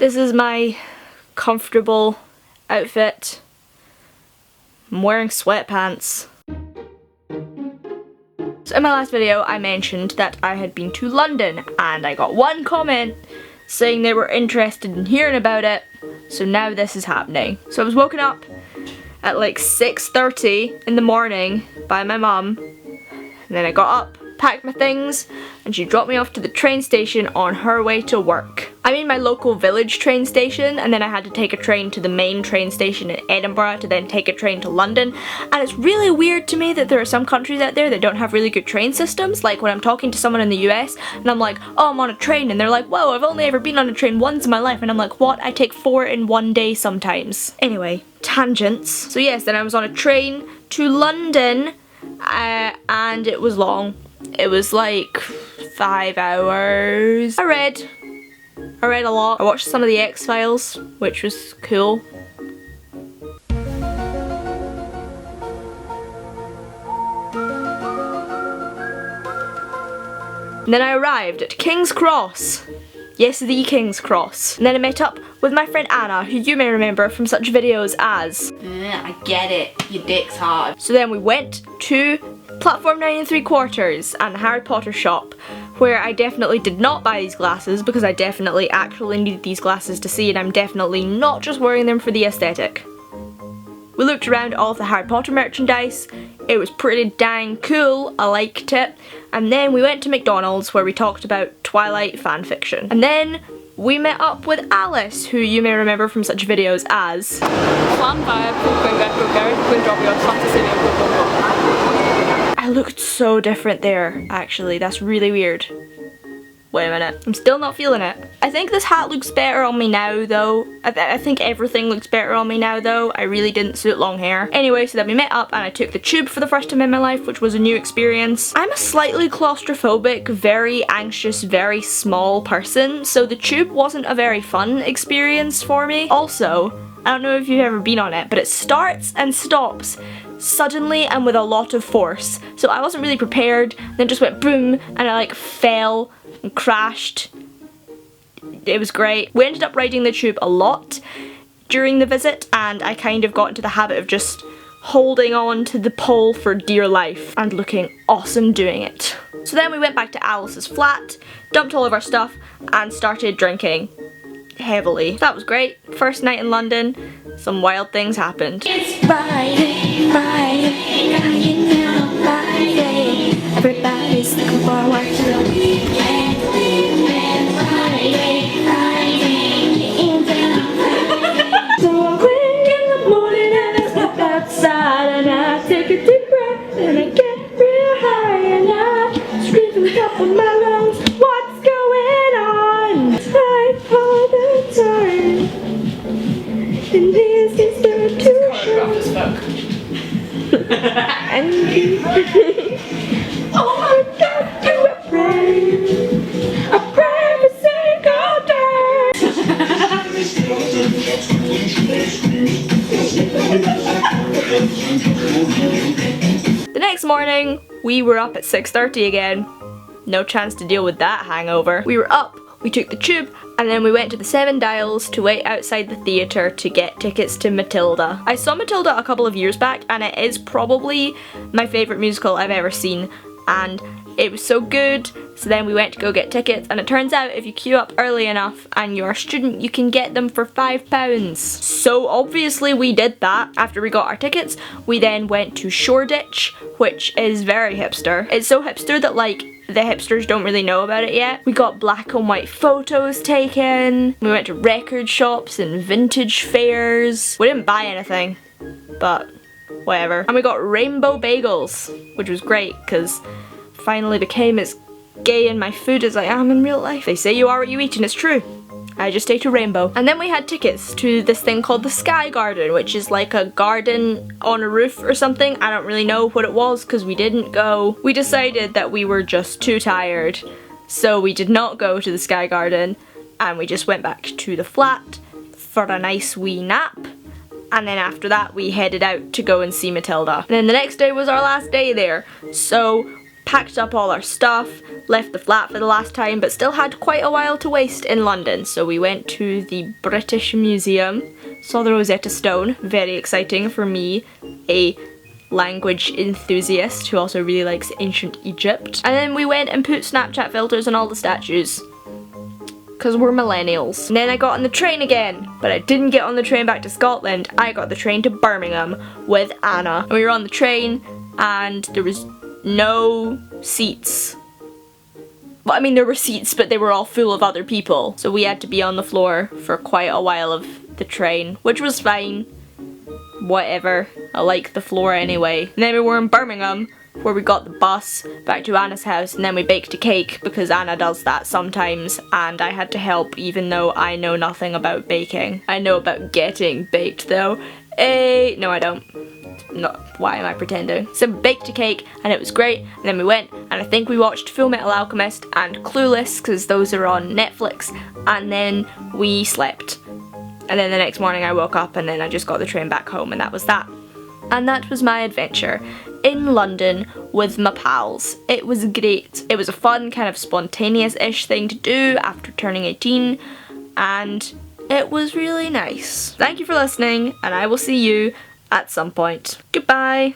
This is my comfortable outfit. I'm wearing sweatpants. So in my last video I mentioned that I had been to London and I got one comment saying they were interested in hearing about it, so now this is happening. So I was woken up at like 6:30 in the morning by my mum, and then I got up, packed my things, and she dropped me off to the train station on her way to work. I'm in my local village train station, and then I had to take a train to the main train station in Edinburgh to then take a train to London. And it's really weird to me that there are some countries out there that don't have really good train systems. Like when I'm talking to someone in the US and I'm like, oh, I'm on a train, and they're like, whoa, I've only ever been on a train once in my life, and I'm like, what? I take 4 in one day sometimes. Anyway, tangents. So yes, then I was on a train to London, and it was long. It was like 5 hours. I read a lot. I watched some of the X-Files, which was cool. And then I arrived at King's Cross. Yes, the King's Cross. And then I met up with my friend Anna, who you may remember from such videos as I get it, your dick's hard. So then we went to Platform 9 3/4 and the Harry Potter shop, where I definitely did not buy these glasses because I definitely actually needed these glasses to see, and I'm definitely not just wearing them for the aesthetic. We looked around all of the Harry Potter merchandise. It was pretty dang cool, I liked it. And then we went to McDonald's where we talked about Twilight fanfiction. And then we met up with Alice, who you may remember from such videos as I looked so different there, actually. That's really weird. Wait a minute. I'm still not feeling it. I think this hat looks better on me now, though. I think everything looks better on me now, though. I really didn't suit long hair. Anyway, so then we met up and I took the tube for the first time in my life, which was a new experience. I'm a slightly claustrophobic, very anxious, very small person, so the tube wasn't a very fun experience for me. Also, I don't know if you've ever been on it, but it starts and stops suddenly and with a lot of force. So I wasn't really prepared, then just went boom, and I like fell and crashed. It was great. We ended up riding the tube a lot during the visit, and I kind of got into the habit of just holding on to the pole for dear life and looking awesome doing it. So then we went back to Alice's flat, dumped all of our stuff, and started drinking heavily. That was great. First night in London, some wild things happened. It's Friday, Friday, now Friday. Everybody's looking forward to the weekend. Friday, Friday, so I wake in the morning and I step outside and I take a deep breath and I get real high and I scream from the top of my lungs, what's going on? Time for the time. And this is the tuition. And oh my God, do I pray every single day. The next morning, we were up at 6:30 again. No chance to deal with that hangover. We were up, we took the tube, and then we went to the 7 Dials to wait outside the theatre to get tickets to Matilda. I saw Matilda a couple of years back, and it is probably my favourite musical I've ever seen, and it was so good. So then we went to go get tickets, and it turns out if you queue up early enough and you're a student, you can get them for £5. So obviously we did that. After we got our tickets, we then went to Shoreditch, which is very hipster. It's so hipster that like the hipsters don't really know about it yet. We got black and white photos taken. We went to record shops and vintage fairs. We didn't buy anything, but whatever. And we got rainbow bagels, which was great because finally became as gay in my food as I am in real life. They say you are what you eat, and it's true. I just ate a rainbow. And then we had tickets to this thing called the Sky Garden, which is like a garden on a roof or something. I don't really know what it was because we didn't go. We decided that we were just too tired, so we did not go to the Sky Garden, and we just went back to the flat for a nice wee nap. And then after that we headed out to go and see Matilda. And then the next day was our last day there, so packed up all our stuff, left the flat for the last time but still had quite a while to waste in London. So we went to the British Museum, saw the Rosetta Stone, very exciting for me, a language enthusiast who also really likes ancient Egypt. And then we went and put Snapchat filters on all the statues, because we're millennials. And then I got on the train again, but I didn't get on the train back to Scotland. I got the train to Birmingham with Anna. And we were on the train and there was no seats. Well, I mean there were seats, but they were all full of other people. So we had to be on the floor for quite a while of the train, which was fine. Whatever. I like the floor anyway. And then we were in Birmingham, where we got the bus back to Anna's house, and then we baked a cake because Anna does that sometimes and I had to help even though I know nothing about baking. I know about getting baked though. No I don't. No, why am I pretending? So we baked a cake and it was great, and then we went and I think we watched Full Metal Alchemist and Clueless because those are on Netflix, and then we slept. And then the next morning I woke up and then I just got the train back home, and that was that. And that was my adventure in London with my pals. It was great. It was a fun, kind of spontaneous-ish thing to do after turning 18, and it was really nice. Thank you for listening, and I will see you at some point. Goodbye!